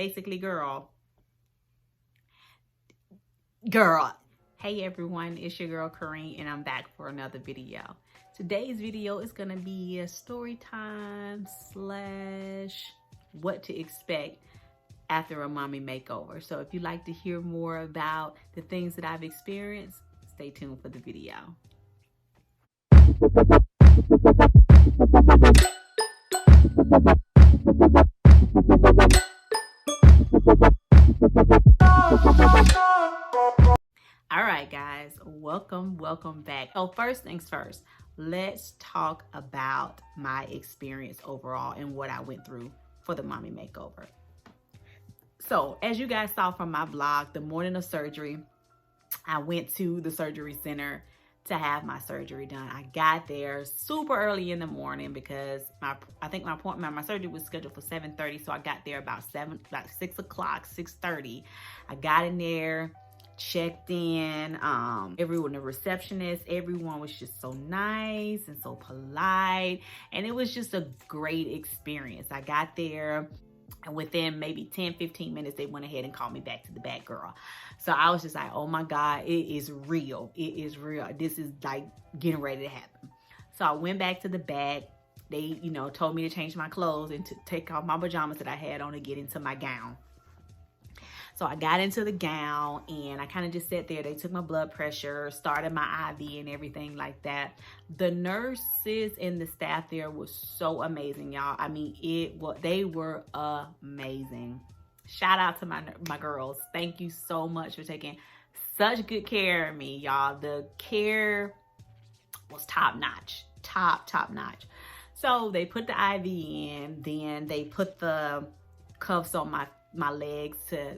Basically, girl. Hey everyone, it's your girl Kareen and I'm back for another video. Today's video is gonna be a story time / what to expect after a mommy makeover. So if you'd like to hear more about the things that I've experienced, stay tuned for the video. All right, guys, welcome back. Oh, first things first, let's talk about my experience overall and what I went through for the mommy makeover. So as you guys saw from my vlog, the morning of surgery, I went to the surgery center to have my surgery done. I got there super early in the morning because I think my appointment, my surgery was scheduled for 7:30, so I got there about 6 o'clock, 6:30. I got in there, checked in. Everyone, the receptionist, everyone was just so nice and so polite, and it was just a great experience. I got there, and within maybe 10-15 minutes, they went ahead and called me back to the back, girl. So I was just like, oh my God, it is real. It is real. This is like getting ready to happen. So I went back to the back. They, told me to change my clothes and to take off my pajamas that I had on to get into my gown. So I got into the gown and I kind of just sat there. They took my blood pressure, started my IV and everything like that. The nurses and the staff there was so amazing, y'all. I mean, they were amazing. Shout out to my girls. Thank you so much for taking such good care of me, y'all. The care was top notch, top notch. So they put the IV in, then they put the cuffs on my legs to,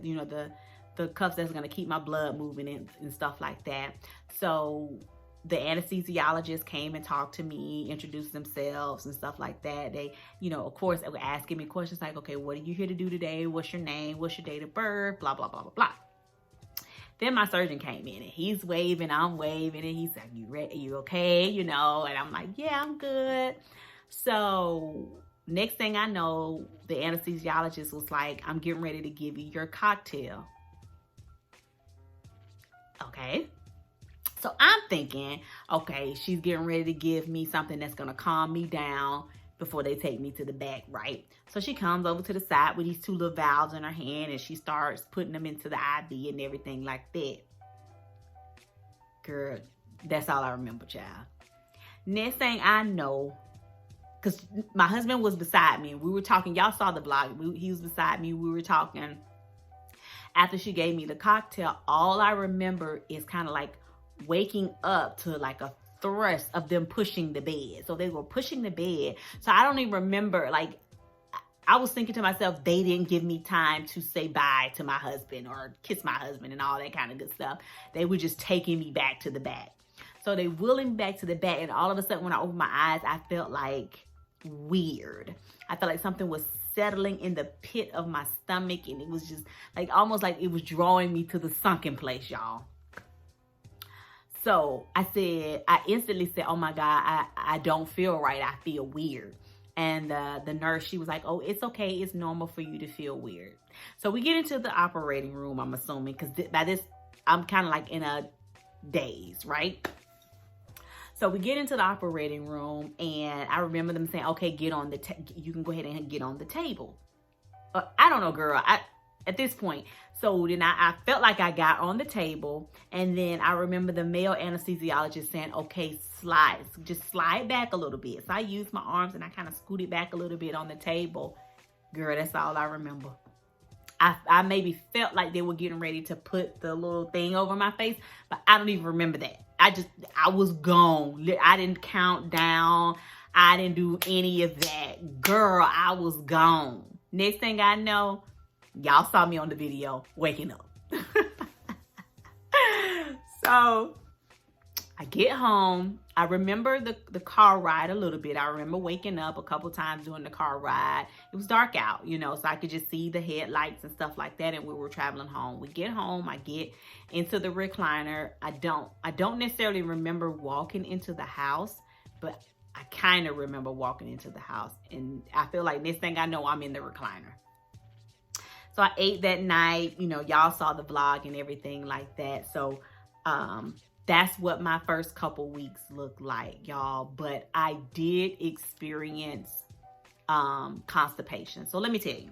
the cuffs that's going to keep my blood moving and stuff like that. So the anesthesiologist came and talked to me, introduced themselves and stuff like that. They, of course, they were asking me questions like, okay, what are you here to do today? What's your name? What's your date of birth? Blah, blah, blah, blah, blah. Then my surgeon came in and he's waving, I'm waving, and he's like, you ready? You okay? And I'm like, yeah, I'm good. So next thing I know, the anesthesiologist was like, I'm getting ready to give you your cocktail. Okay. So I'm thinking, okay, she's getting ready to give me something that's going to calm me down before they take me to the back, right? So she comes over to the side with these two little valves in her hand and she starts putting them into the IV and everything like that. Girl, that's all I remember, child. Next thing I know, because my husband was beside me and we were talking. Y'all saw the vlog. He was beside me. We were talking. After she gave me the cocktail, all I remember is kind of like waking up to like a thrust of them pushing the bed. So they were pushing the bed. So I don't even remember, like, I was thinking to myself, they didn't give me time to say bye to my husband or kiss my husband and all that kind of good stuff. They were just taking me back to the back. So they wheeled me back to the back, and all of a sudden when I opened my eyes, I felt like weird. I felt like something was settling in the pit of my stomach, and it was just like almost like it was drawing me to the sunken place, y'all. So I instantly said, oh my God, I don't feel right. I feel weird. And the nurse, she was like, oh, it's okay. It's normal for you to feel weird. So we get into the operating room, I'm assuming, because by this, I'm kind of like in a daze, right? So we get into the operating room and I remember them saying, okay, you can go ahead and get on the table. I don't know, girl. At this point. So then I felt like I got on the table, and then I remember the male anesthesiologist saying, okay, just slide back a little bit. So I used my arms and I kind of scooted back a little bit on the table. Girl, that's all I remember. I maybe felt like they were getting ready to put the little thing over my face, but I don't even remember that. I was gone. I didn't count down. I didn't do any of that. Girl, I was gone. Next thing I know, y'all saw me on the video waking up. So I get home. I remember the car ride a little bit. I remember waking up a couple times during the car ride. It was dark out, so I could just see the headlights and stuff like that. And we were traveling home. We get home. I get into the recliner. I don't necessarily remember walking into the house, but I kind of remember walking into the house. And I feel like next thing I know, I'm in the recliner. So I ate that night. You know, y'all saw the vlog and everything like that. So that's what my first couple weeks looked like, y'all. But I did experience constipation. So let me tell you,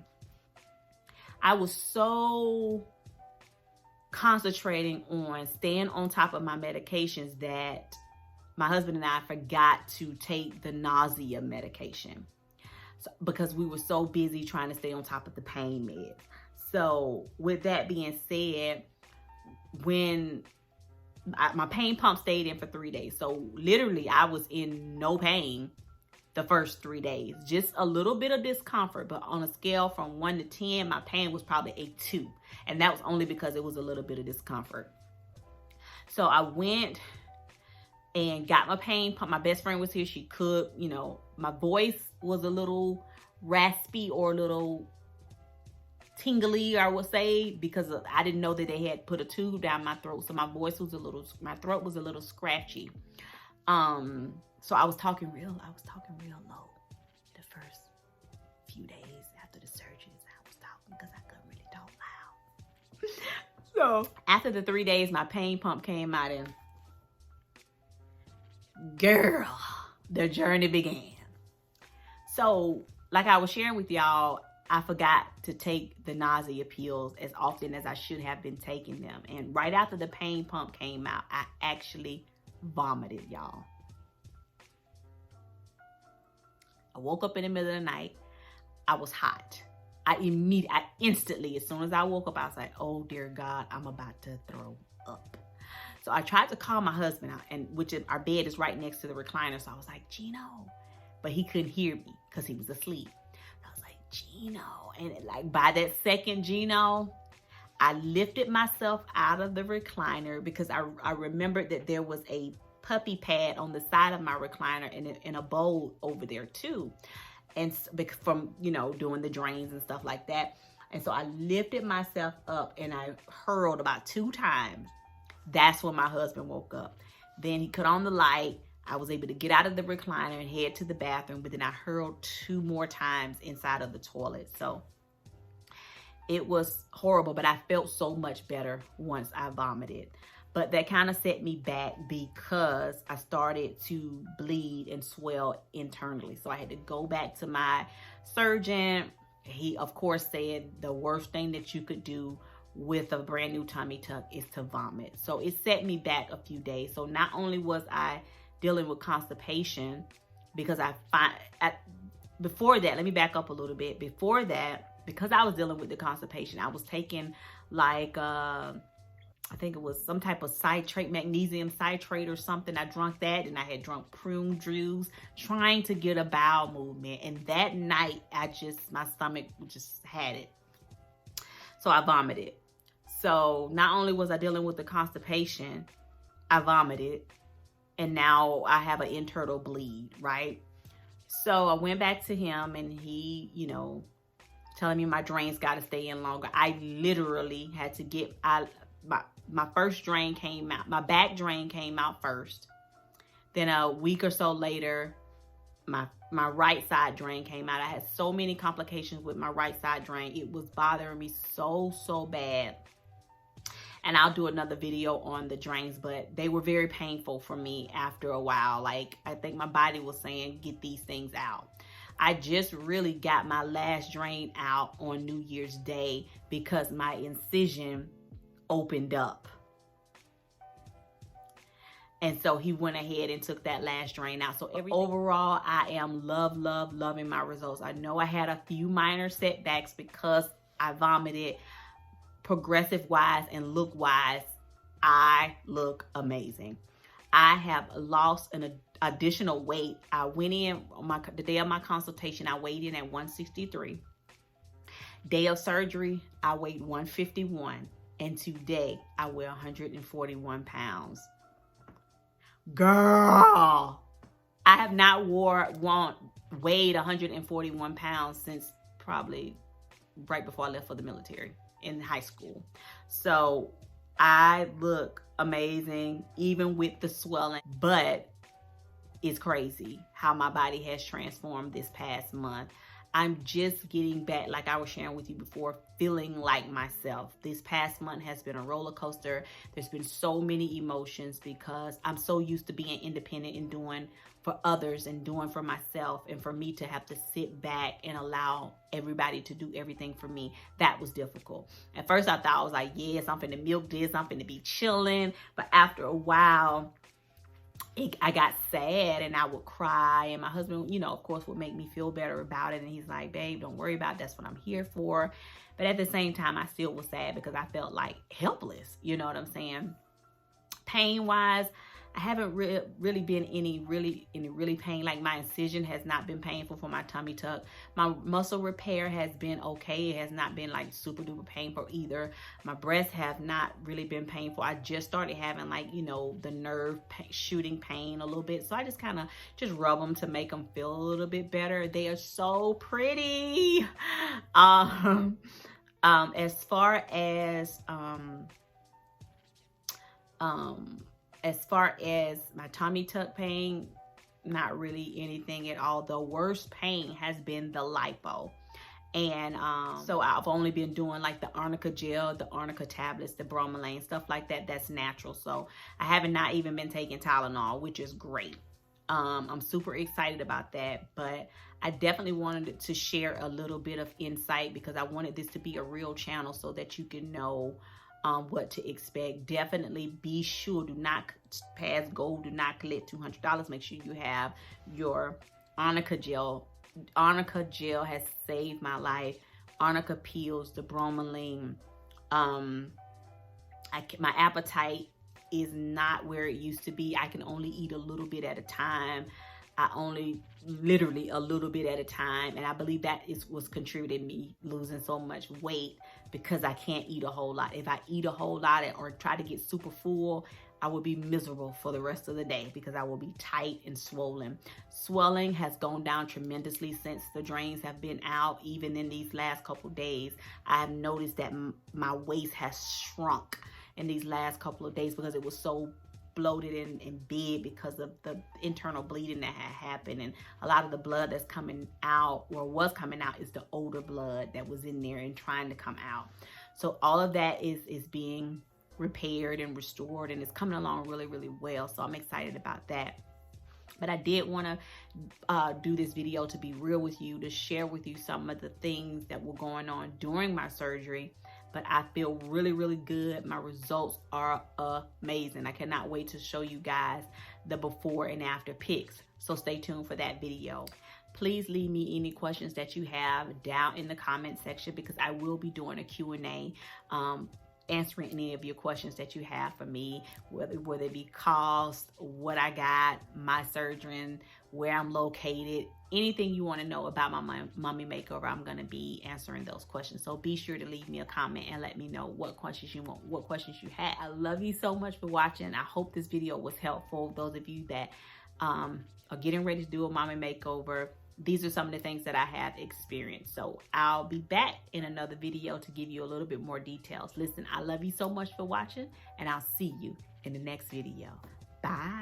I was so concentrating on staying on top of my medications that my husband and I forgot to take the nausea medication, because we were so busy trying to stay on top of the pain meds. So with that being said, when my pain pump stayed in for 3 days, so literally I was in no pain the first 3 days, just a little bit of discomfort, but on a scale from 1 to 10, my pain was probably a 2, and that was only because it was a little bit of discomfort. So I went and got my pain pump. My best friend was here. She could, you know, my voice was a little raspy or a little tingly, I would say, because I didn't know that they had put a tube down my throat. So my throat was a little scratchy. So I was talking real low the first few days after the surgeries. I was talking because I couldn't really talk loud. So after the 3 days, my pain pump came out, and girl, the journey began. So like I was sharing with y'all, I forgot to take the nausea pills as often as I should have been taking them. And right after the pain pump came out, I actually vomited, y'all. I woke up in the middle of the night. I was hot. I instantly, as soon as I woke up, I was like, oh dear God, I'm about to throw up. So I tried to call my husband out, and our bed is right next to the recliner. So I was like, Gino, but he couldn't hear me because he was asleep. I was like, Gino, and like by that second Gino, I lifted myself out of the recliner, because I remembered that there was a puppy pad on the side of my recliner and a bowl over there too, and from, you know, doing the drains and stuff like that. And so I lifted myself up and I hurled about 2 times. That's when my husband woke up. Then he cut on the light. I was able to get out of the recliner and head to the bathroom, but then I hurled 2 more times inside of the toilet. So it was horrible, but I felt so much better once I vomited. But that kind of set me back because I started to bleed and swell internally. So I had to go back to my surgeon. He, of course, said the worst thing that you could do with a brand new tummy tuck is to vomit. So it set me back a few days. So not only was I dealing with constipation, because before that, let me back up a little bit. Before that, because I was dealing with the constipation, I was taking like, I think it was some type of citrate, magnesium citrate or something. I drank that, and I had drunk prune juice, trying to get a bowel movement. And that night, my stomach just had it. So I vomited. So not only was I dealing with the constipation, I vomited, and now I have an internal bleed, right? So I went back to him, and he, you know, telling me my drains got to stay in longer. I literally had to get my first drain came out. My back drain came out first. Then a week or so later, my right side drain came out. I had so many complications with my right side drain. It was bothering me so bad. And I'll do another video on the drains, but they were very painful for me after a while. Like, I think my body was saying, get these things out. I just really got my last drain out on New Year's Day because my incision opened up. And so he went ahead and took that last drain out. So overall, I am loving my results. I know I had a few minor setbacks because I vomited. Progressive wise and look wise, I look amazing. I have lost an additional weight. I went in on the day of my consultation, I weighed in at 163. Day of surgery, I weighed 151. And today, I weigh 141 pounds. Girl, I have not weighed 141 pounds since probably right before I left for the military in high school. So I look amazing, even with the swelling, but it's crazy how my body has transformed this past month. I'm just getting back, like I was sharing with you before, feeling like myself. This past month has been a roller coaster. There's been so many emotions because I'm so used to being independent and doing for others and doing for myself, and for me to have to sit back and allow everybody to do everything for me, that was difficult. At first I thought, I was like, yes, I'm finna milk this, I'm finna be chilling. But after a while, I got sad and I would cry, and my husband, of course, would make me feel better about it. And he's like, babe, don't worry about it. That's what I'm here for. But at the same time, I still was sad because I felt like helpless. You know what I'm saying? Pain wise, I haven't really been any really pain. Like, my incision has not been painful for my tummy tuck. My muscle repair has been okay. It has not been like super duper painful either. My breasts have not really been painful. I just started having like, the nerve shooting pain a little bit. So I just kind of just rub them to make them feel a little bit better. They are so pretty. As far as my tummy tuck pain, not really anything at all. The worst pain has been the lipo. And so I've only been doing like the arnica gel, the arnica tablets, the bromelain, stuff like that. That's natural. So I haven't not even been taking Tylenol, which is great. I'm super excited about that. But I definitely wanted to share a little bit of insight because I wanted this to be a real channel so that you can know what to expect. Definitely be sure, do not pass go, do not collect $200. Make sure you have your arnica gel. Arnica gel has saved my life. Arnica peels, the bromelain. My appetite is not where it used to be. I can only eat a little bit at a time. Literally a little bit at a time. And I believe that was contributing me losing so much weight, because I can't eat a whole lot. If I eat a whole lot or try to get super full, I will be miserable for the rest of the day because I will be tight and swollen. Swelling has gone down tremendously since the drains have been out. Even in these last couple days, I have noticed that my waist has shrunk in these last couple of days because it was so bloated and big because of the internal bleeding that had happened. And a lot of the blood that's coming out, or was coming out, is the older blood that was in there and trying to come out. So all of that is being repaired and restored, and it's coming along really, really well. So I'm excited about that. But I did want to do this video to be real with you, to share with you some of the things that were going on during my surgery. But I feel really, really good. My results are amazing. I cannot wait to show you guys the before and after pics. So stay tuned for that video. Please leave me any questions that you have down in the comment section, because I will be doing a Q&A, answering any of your questions that you have for me, whether it be cost, what I got, my surgery, where I'm located, anything you want to know about my mommy makeover. I'm going to be answering those questions. So be sure to leave me a comment and let me know what questions you want, what questions you have. I love you so much for watching. I hope this video was helpful. Those of you that are getting ready to do a mommy makeover, these are some of the things that I have experienced. So I'll be back in another video to give you a little bit more details. Listen, I love you so much for watching, and I'll see you in the next video. Bye.